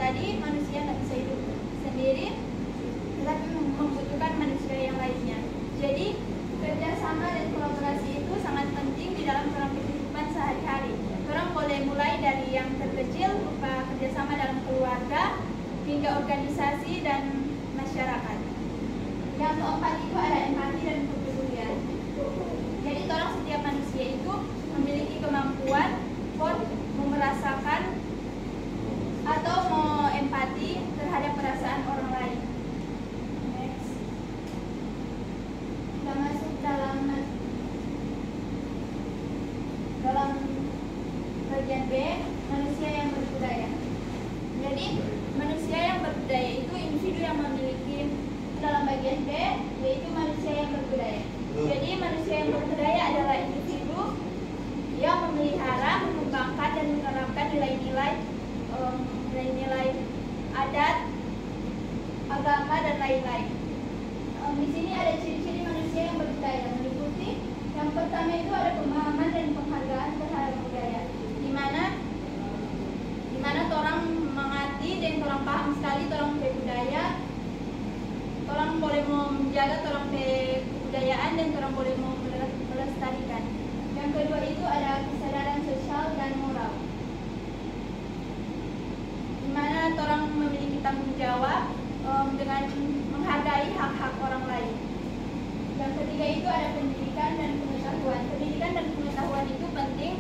Jadi manusia nggak bisa hidup sendiri, tetapi membutuhkan manusia yang lainnya. Jadi kerjasama dan kolaborasi itu sangat penting di dalam kehidupan sehari-hari. Orang boleh mulai dari yang terkecil berupa kerjasama dalam keluarga hingga organisasi dan masyarakat. Yang keempat itu ada empati dan kepedulian. Jadi orang setiap manusia itu memiliki kemampuan merasakan atau mau empati terhadap perasaan orang lain. Next. Kita masuk dalam bagian B, manusia yang berbudaya. Jadi manusia yang berbudaya itu individu yang memiliki, dalam bagian B yaitu manusia yang berbudaya. Jadi manusia yang berbudaya adalah individu yang memelihara, mengembangkan dan menerapkan nilai-nilai adat, agama dan lain-lain. Di sini ada ciri-ciri manusia yang berbudaya, meliputi yang pertama itu ada pemahaman dan penghargaan terhadap budaya, di mana orang mengerti dan orang paham sekali orang budaya, orang boleh menjaga orang kebudayaan dan orang boleh melestarikan. Yang kedua itu ada kesadaran sosial dan moral, di mana orang memiliki tanggung jawab dengan menghargai hak-hak orang lain. Yang ketiga itu ada pendidikan dan pengetahuan. Pendidikan dan pengetahuan itu penting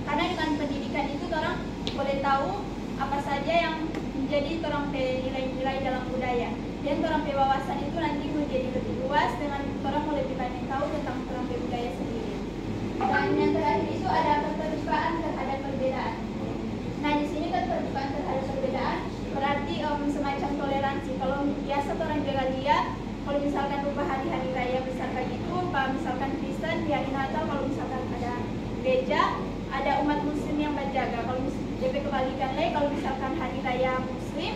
karena dengan pendidikan itu orang boleh tahu apa saja yang menjadi orang nilai-nilai dalam budaya. Dan orang wawasan itu nanti menjadi lebih luas dengan orang lebih banyak tahu tentang orang budaya sendiri. Dan yang terakhir itu ada keterbukaan terhadap perbedaan. Nah di sini keterbukaan terhadap perbedaan berarti semacam toleransi. Kalau biasa orang jaga lihat, kalau misalkan lupa hari-hari raya besar kayak gitu, misalkan Kristen di hari Natal, kalau misalkan ada gereja, ada umat Muslim yang berjaga. Kalau misalkan kebalikan lagi, kalau misalkan hari raya Muslim,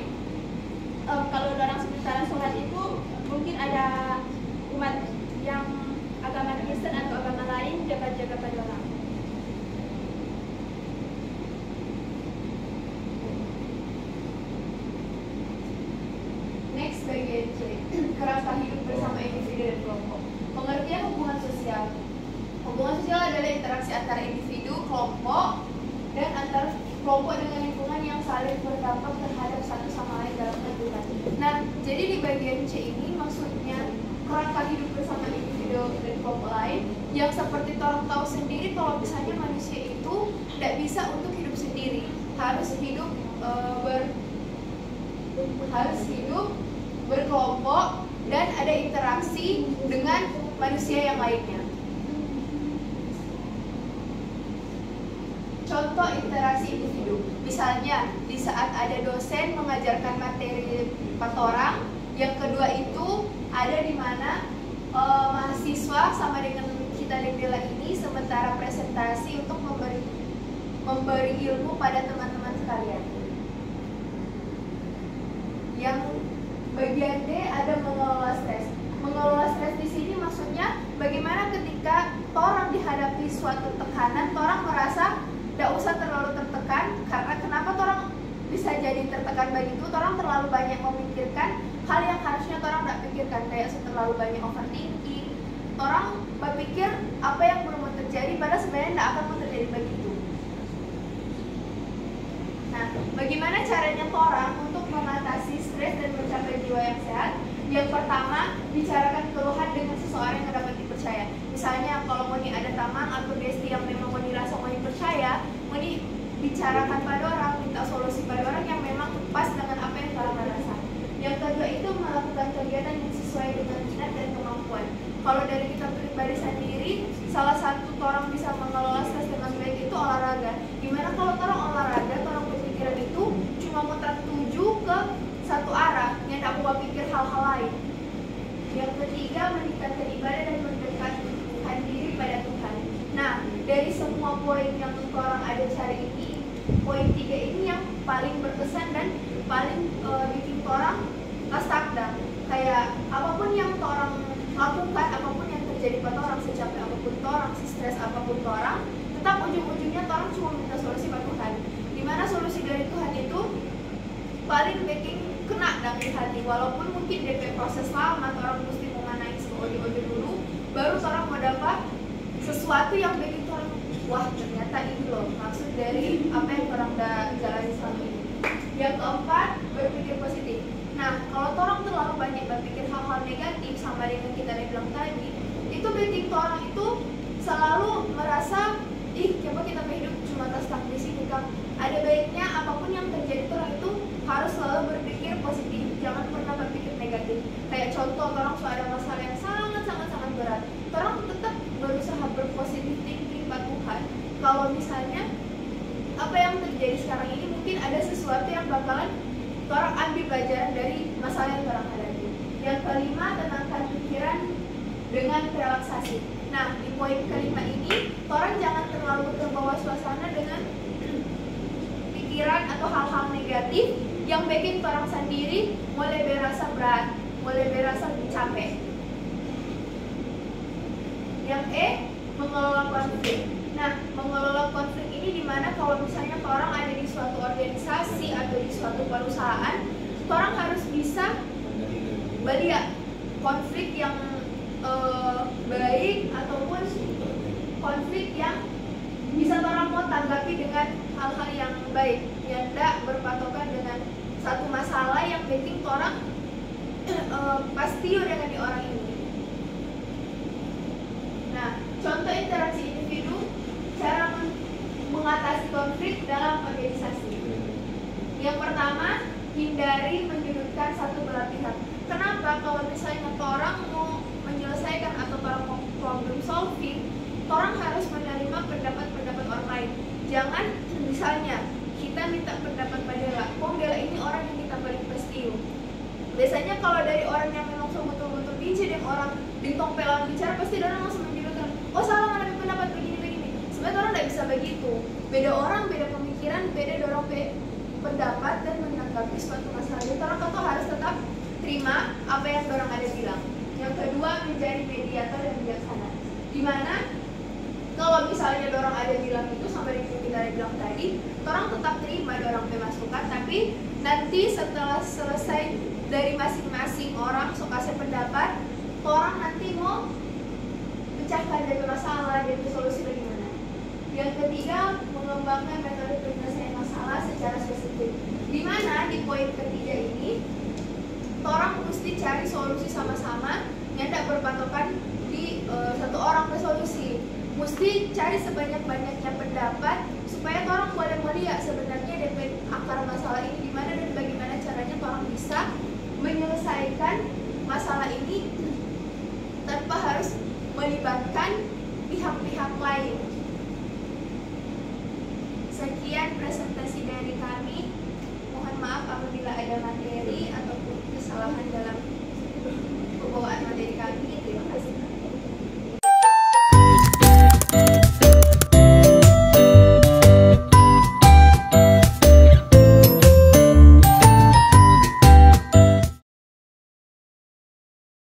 kalau orang sementara sholat itu mungkin ada umat yang agama Kristen atau agama lain jaga-jaga pada orang. Next bagian C, kerangka hidup bersama individu dan kelompok. Pengertian hubungan sosial. Hubungan sosial adalah interaksi antara individu, kelompok, dan antar kelompok dengan lingkungan yang saling berdampak terhadap satu sama lain dalam kehidupan. Nah, jadi di bagian C ini maksudnya kerangka hidup bersama individu dan kelompok lain yang seperti orang tahu sendiri kalau misalnya manusia itu tidak bisa untuk hidup sendiri, harus hidup berkelompok dan ada interaksi dengan manusia yang lainnya. Contoh interaksi individu, misalnya di saat ada dosen mengajarkan materi 4 orang, yang kedua itu ada di mana mahasiswa sama dengan kita Debela ini sementara presentasi untuk memberi ilmu pada teman-teman sekalian. Yang bagian D ada mengelola stres. Mengelola stres di sini maksudnya bagaimana ketika orang dihadapi suatu tekanan, orang merasa tidak usah terlalu tertekan, karena kenapa orang bisa jadi tertekan begitu? Orang terlalu banyak memikirkan hal yang harusnya orang tidak pikirkan, kayak terlalu banyak overthinking. Orang berpikir apa yang belum terjadi, padahal sebenarnya tidak akan terjadi begitu. Nah, bagaimana caranya orang untuk mengatasi stres dan mencapai jiwa yang sehat? Yang pertama, bicarakan keluhan dengan seseorang yang dapat dipercaya. Misalnya kalau mau ada tamang atau besti yang memang mau dirasa mau dipercaya, mau dibicarakan pada orang, minta solusi pada orang yang memang pas dengan apa yang orang rasa. Yang kedua itu melakukan kegiatan yang sesuai dengan minat dan kemampuan. Kalau dari kita pribadi sendiri, salah satu orang bisa mengelola stres dengan baik itu olahraga. Gimana kalau orang olahraga, orang berpikiran itu cuma mau tertuju ke satu arah, yang tidak mau pikir hal-hal lain. Yang ketiga, meningkatkan ibadah dan mendekatkan diri pada Tuhan. Nah, dari semua poin yang orang ada cari ini, poin 3 ini yang paling berkesan dan paling bikin orang astagda. Kayak apapun yang orang lakukan, apapun yang terjadi pada orang, secapek apapun orang, stres apapun orang, tetap ujung-ujungnya orang cuma minta solusi pada Tuhan. Dimana solusi dari Tuhan itu hati-hati, walaupun mungkin DP proses lama, orang mesti mengenai audio dulu, baru orang mau dapat sesuatu yang bikin orang wah ternyata ini loh maksud dari apa yang orang udah jalani selama ini. Yang keempat, berpikir positif. Nah, kalau orang terlalu banyak berpikir hal-hal negatif sama dengan kita yang bilang tadi, itu bikin orang itu selalu merasa coba kita hidup cuma stuck di sini kan. Ada baiknya apapun yang terjadi orang itu harus selalu berpikir positif, jangan pernah berpikir negatif. Kayak contoh orang ada masalah yang sangat berat, orang tetap berusaha berpositif thinking pada Tuhan. Kalau misalnya apa yang terjadi sekarang ini mungkin ada sesuatu yang bakalan orang ambil pelajaran dari masalah yang orang hadapi. Yang kelima, tenangkan pikiran dengan relaksasi. Nah, di poin kelima ini, orang jangan terlalu terbawa suasana dengan pikiran atau hal-hal negatif yang bikin orang sendiri mulai berasa berat, mulai berasa capek. Yang E, mengelola konflik. Nah, mengelola konflik ini dimana kalau misalnya orang ada di suatu organisasi atau di suatu perusahaan, orang harus bisa melihat konflik yang baik ataupun konflik yang bisa orang mau tanggapi dengan hal-hal yang baik, yang tidak berpatokan dengan satu masalah yang penting orang pasti dengan di orang ini. Nah, contoh interaksi individu, cara mengatasi konflik dalam organisasi. Yang pertama, hindari menyudutkan satu belah pihak. Kenapa? Kalau misalnya orang mau menyelesaikan atau orang mau problem solving, orang harus menerima pendapat orang lain. Jangan misalnya kita minta pendapat Dela, Dela ini orang yang kita paling pasti. Biasanya kalau dari orang yang memang betul-betul benci dan orang bintang pelan bicara, pasti orang langsung menyudutkan. Oh salah, ada pendapat begini. Sebenarnya orang tidak bisa begitu. Beda orang, beda pemikiran, beda dorong pendapat dan menanggapi suatu masalah. Jadi orang itu harus tetap terima apa yang orang ada bilang. Yang kedua, menjadi mediator dan bijaksana. Dimana kalau misalnya orang ada bilang itu sampai yang kita bilang tadi, orang tetap terima orang masukan, tapi nanti setelah selesai dari masing-masing orang kasih pendapat, orang nanti mau pecahkan dari masalah dan solusi bagaimana. Yang ketiga, mengembangkan metode penyelesaian masalah secara spesifik. Dimana di poin ketiga ini, orang mesti cari solusi sama-sama yang tidak berpatokan di satu orang ke solusi. Mesti cari sebanyak-banyaknya pendapat supaya orang boleh melihat sebenarnya dari akar masalah ini di mana dan bagaimana caranya orang bisa menyelesaikan masalah ini tanpa harus melibatkan pihak-pihak lain. Sekian presentasi dari kami. Mohon maaf apabila